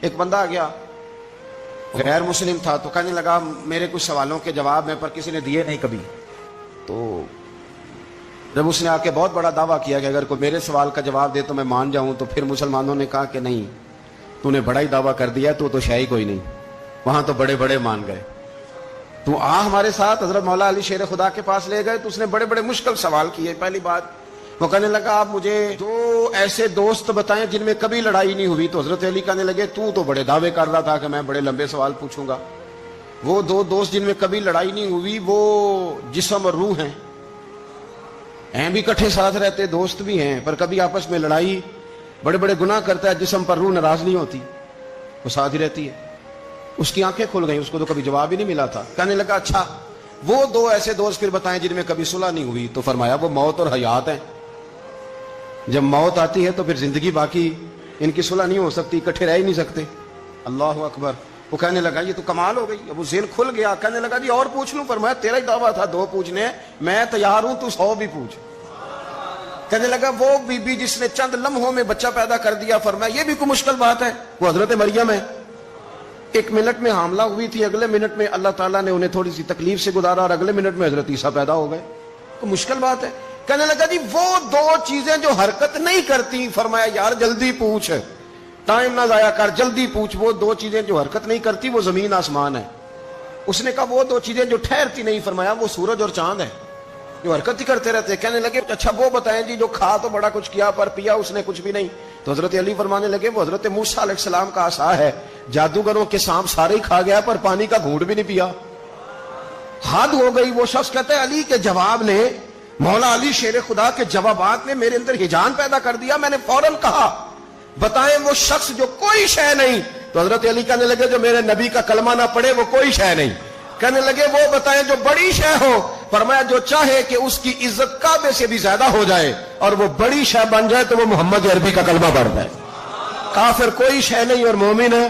ایک بندہ آ گیا غیر مسلم تھا تو کہنے لگا میرے کچھ سوالوں کے جواب میں پر کسی نے دیے نہیں کبھی. تو جب اس نے آ کے بہت بڑا دعویٰ کیا کہ اگر کوئی میرے سوال کا جواب دے تو میں مان جاؤں, تو پھر مسلمانوں نے کہا کہ نہیں, تو نے بڑا ہی دعویٰ کر دیا, تو شے کوئی نہیں, وہاں تو بڑے بڑے مان گئے, تو آ ہمارے ساتھ. حضرت مولا علی شیر خدا کے پاس لے گئے تو اس نے بڑے بڑے مشکل سوال کیے. پہلی بات وہ کہنے لگا آپ مجھے 2 ایسے دوست بتائیں جن میں کبھی لڑائی نہیں ہوئی. تو حضرت علی کہنے لگے تو بڑے دعوے کر رہا تھا کہ میں بڑے لمبے سوال پوچھوں گا. وہ 2 دوست جن میں کبھی لڑائی نہیں ہوئی وہ جسم اور روح ہیں بھی اکٹھے ساتھ رہتے, دوست بھی ہیں, پر کبھی آپس میں لڑائی, بڑے بڑے گناہ کرتا ہے, جسم پر روح ناراض نہیں ہوتی, وہ ساتھ ہی رہتی ہے. اس کی آنکھیں کھل گئیں, اس کو تو کبھی جواب ہی نہیں ملا تھا. کہنے لگا اچھا وہ 2 ایسے دوست پھر بتائیں جن میں کبھی صلح نہیں ہوئی. تو فرمایا وہ موت اور حیات ہیں. جب موت آتی ہے تو پھر زندگی باقی ان کی صلح نہیں ہو سکتی, اکٹھے رہ ہی نہیں سکتے. اللہ اکبر. وہ کہنے لگا یہ تو کمال ہو گئی. اب وہ ذہن کھل گیا. کہنے لگا جی اور پوچھ لوں؟ فرمایا تیرا ہی دعویٰ تھا 2 پوچھنے, میں تیار ہوں, تو 100 بھی پوچھ. کہنے لگا وہ بی بی جس نے چند لمحوں میں بچہ پیدا کر دیا, فرمایا یہ بھی کوئی مشکل بات ہے؟ وہ حضرت مریم ہے. 1 منٹ میں حاملہ ہوئی تھی, اگلے منٹ میں اللہ تعالیٰ نے انہیں تھوڑی سی تکلیف سے گزارا, اور اگلے منٹ میں حضرت عیسیٰ پیدا ہو گئے. تو مشکل بات ہے. کہنے لگا جی وہ 2 چیزیں جو حرکت نہیں کرتی, فرمایا یار جلدی پوچھ, ٹائم نہ ضائع کر, جلدی پوچھ. وہ 2 چیزیں جو حرکت نہیں کرتی وہ زمین آسمان ہے. اس نے کہا وہ 2 چیزیں جو ٹھہرتی نہیں, فرمایا وہ سورج اور چاند ہے, جو حرکت ہی کرتے رہتے. کہنے لگے اچھا وہ بتائیں جی جو کھا تو بڑا کچھ کیا پر پیا اس نے کچھ بھی نہیں. تو حضرت علی فرمانے لگے وہ حضرت موسیٰ علیہ السلام کا عصا ہے, جادوگروں کے سانپ سارے ہی کھا گیا پر پانی کا گھونٹ بھی نہیں پیا. حد ہو گئی. وہ شخص کہتا ہے علی کے جواب نے, مولا علی شیر خدا کے جوابات نے میرے اندر ہجان پیدا کر دیا. میں نے فوراً کہا بتائیں وہ شخص جو کوئی شے نہیں. تو حضرت علی کہنے لگے جو میرے نبی کا کلمہ نہ پڑھے وہ کوئی شے نہیں. کہنے لگے وہ بتائیں جو بڑی شے ہو. فرمایا جو چاہے کہ اس کی عزت کعبے سے بھی زیادہ ہو جائے اور وہ بڑی شے بن جائے تو وہ محمد عربی کا کلمہ پڑھتا ہے. کافر کوئی شے نہیں اور مومن ہے.